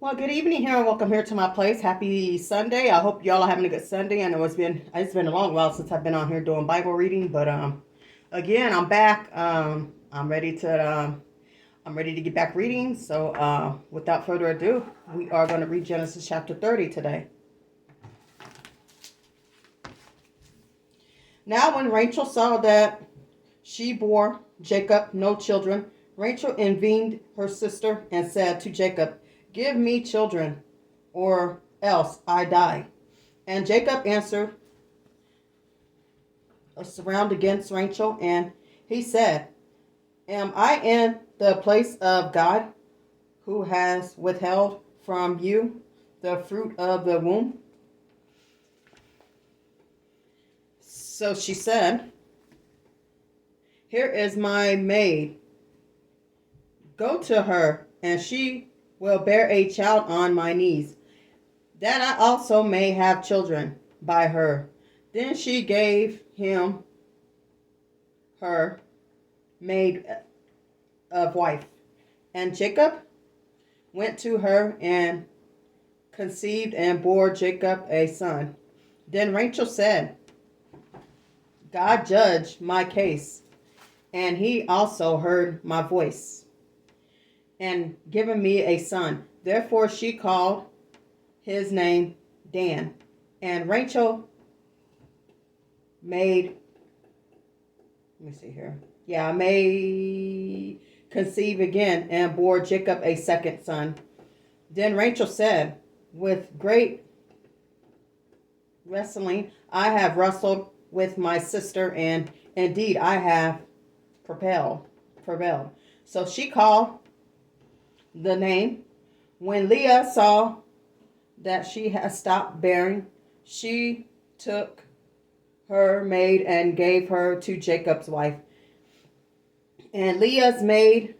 Well, good evening here and welcome here to my place. Happy Sunday. I hope y'all are having a good Sunday. I know it's been a long while since I've been on here doing Bible reading, but again, I'm back. I'm ready to get back reading. So, without further ado, we are going to read Genesis chapter 30 today. Now, when Rachel saw that she bore Jacob no children, Rachel envied her sister and said to Jacob, "Give me children, or else I die." And Jacob answered a surround against Rachel, and he said, "Am I in the place of God, who has withheld from you the fruit of the womb?" So she said, "Here is my maid. Go to her, and she will bear a child on my knees, that I also may have children by her." Then she gave him her maid of wife. And Jacob went to her and conceived and bore Jacob a son. Then Rachel said, "God judged my case, and he also heard my voice, and given me a son." Therefore she called his name Dan. And Rachel made, let me see here. Yeah, may conceive again and bore Jacob a second son. Then Rachel said, "With great wrestling I have wrestled with my sister, and indeed I have prevailed." So she called the name. When Leah saw that she had stopped bearing, she took her maid and gave her to Jacob's wife. And Leah's maid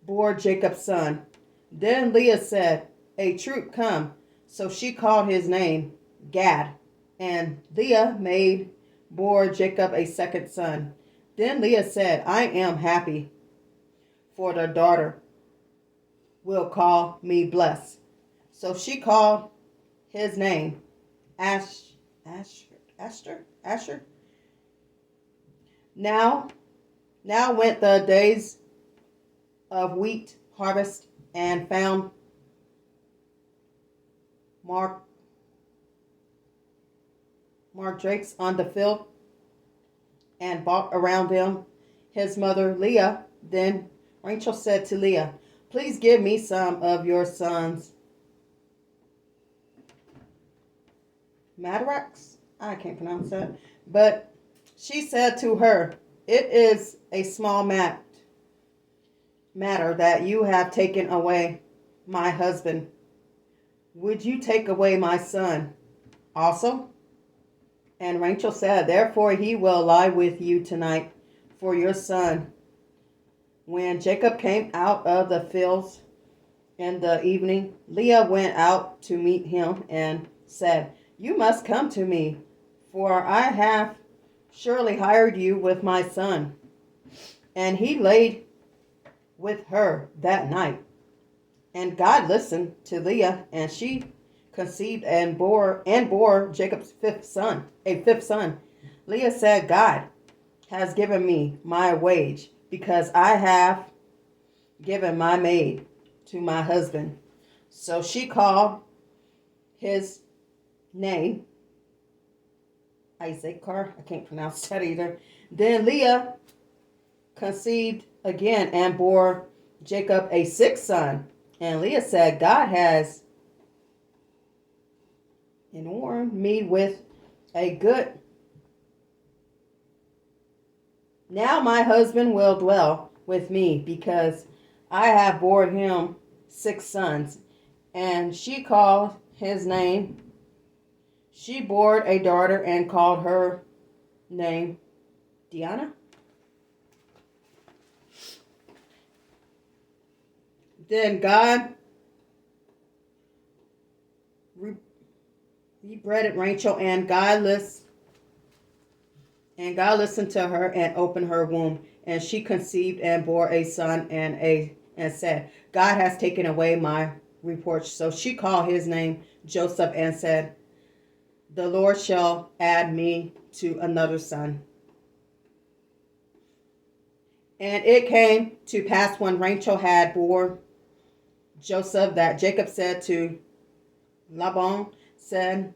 bore Jacob's son. Then Leah said, "A troop come." So she called his name Gad. And Leah maid bore Jacob a second son. Then Leah said, "I am happy, for the daughter will call me blessed." So she called his name Asher. Now went the days of wheat harvest, and found Mark drakes on the field, and bought around them his mother Leah. Then Rachel said to Leah, "Please give me some of your sons Madarax." I can't pronounce that. But she said to her, "It is a small matter that you have taken away my husband. Would you take away my son also?" And Rachel said, "Therefore he will lie with you tonight for your son." When Jacob came out of the fields in the evening, Leah went out to meet him and said, "You must come to me, for I have surely hired you with my son." And he laid with her that night. And God listened to Leah, and she conceived and bore Jacob's fifth son. Leah said, "God has given me my wage, because I have given my maid to my husband." So she called his name Issachar. I can't pronounce that either. Then Leah conceived again and bore Jacob a sixth son. And Leah said, "God has enormed me with a good. Now my husband will dwell with me, because I have borne him six sons." And she called his name. She bore a daughter and called her name Diana. Then God rebreaded Rachel, and God listened to her and opened her womb, and she conceived and bore a son, and said, "God has taken away my reproach. So she called his name Joseph and said, "The Lord shall add me to another son." And it came to pass when Rachel had bore Joseph that Jacob said to Laban, send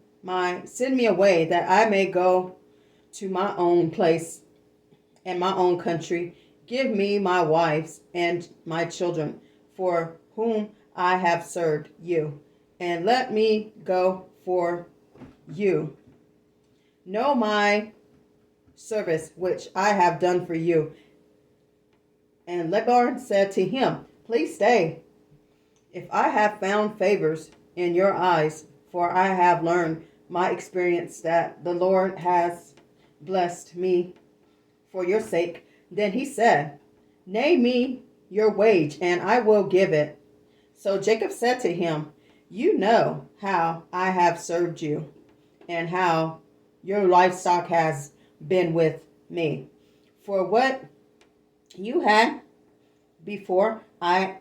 me away that I may go to my own place and my own country. Give me my wives and my children, for whom I have served you, and let me go, for you know my service which I have done for you. And Laban said to him, Please stay, if I have found favors in your eyes, for I have learned my experience that the Lord has blessed me for your sake. Then he said, Name me your wage, and I will give it. So Jacob said to him, You know how I have served you, and how your livestock has been with me. For what you had before I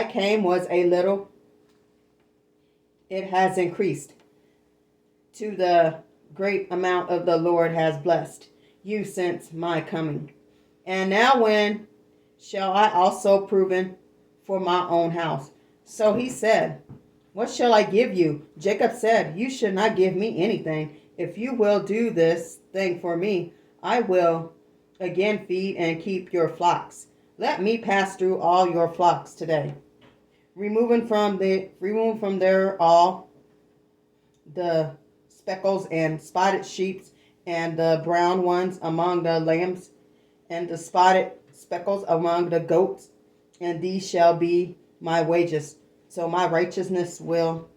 came was a little. It has increased to the great amount of the Lord has blessed you since my coming. And now when shall I also proven for my own house? So he said, What shall I give you? Jacob said, You should not give me anything. If you will do this thing for me, I will again feed and keep your flocks. Let me pass through all your flocks today, removing from there all the speckles and spotted sheep, and the brown ones among the lambs, and the spotted speckles among the goats, and these shall be my wages. So my righteousness will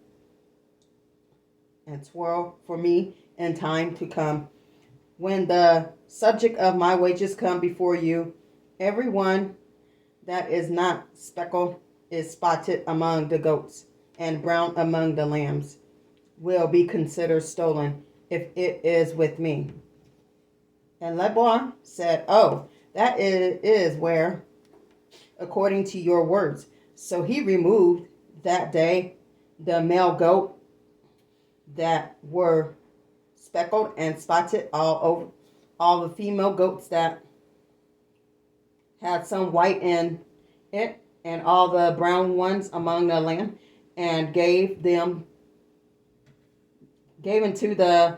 and twirl for me in time to come. When the subject of my wages come before you, every one that is not speckled is spotted among the goats, and brown among the lambs will be considered stolen if it is with me. And Laban said, Oh, that is where, according to your words. So he removed that day the male goat that were speckled and spotted all over, all the female goats that had some white in it, and all the brown ones among the lamb, and gave into the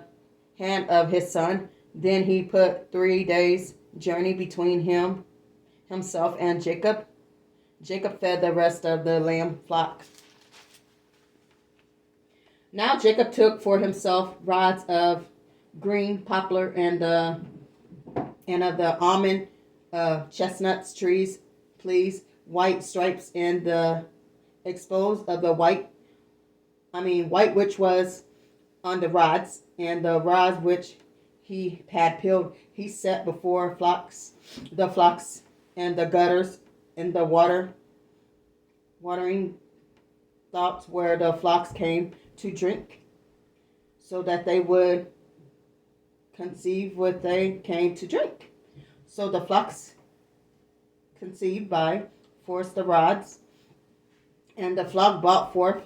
hand of his son. Then he put 3 days' journey between himself and Jacob. Jacob fed the rest of the lamb flock. Now Jacob took for himself rods of green poplar and of the almond chestnuts trees, white stripes in the exposed of the white which was on the rods, and the rods which he had peeled he set before the flocks and the gutters and the watering thoughts where the flocks came to drink, so that they would conceive what they came to drink. So the flocks conceived by force the rods, and the flock brought forth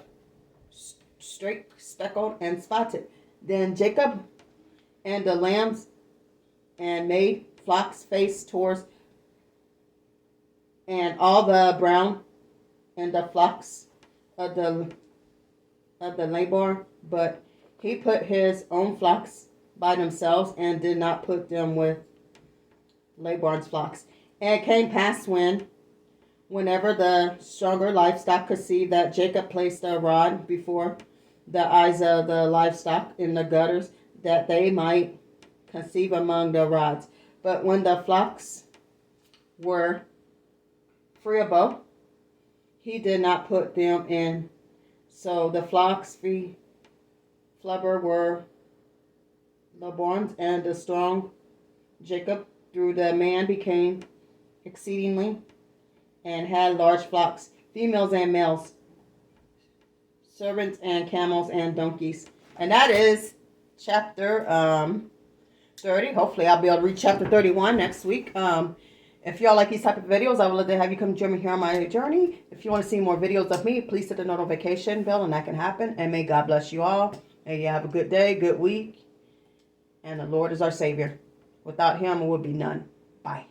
straight, speckled, and spotted. Then Jacob and the lambs and made flocks face towards, and all the brown and the flocks of the Laban, but he put his own flocks by themselves and did not put them with Laban's flocks. And it came past whenever the stronger livestock could see that Jacob placed a rod before the eyes of the livestock in the gutters, that they might conceive among the rods. But when the flocks were freeable, he did not put them in. So the flocks free flubber were Laban's, and the strong Jacob through the man became exceedingly, and had large flocks, females and males, servants and camels and donkeys. And that is chapter 30. Hopefully I'll be able to read chapter 31 next week. If y'all like these type of videos, I would love to have you come join me here on my journey. If you want to see more videos of me, please hit the notification bell and that can happen. And may God bless you all. May you have a good day, good week. And the Lord is our Savior. Without him, there would be none. Bye.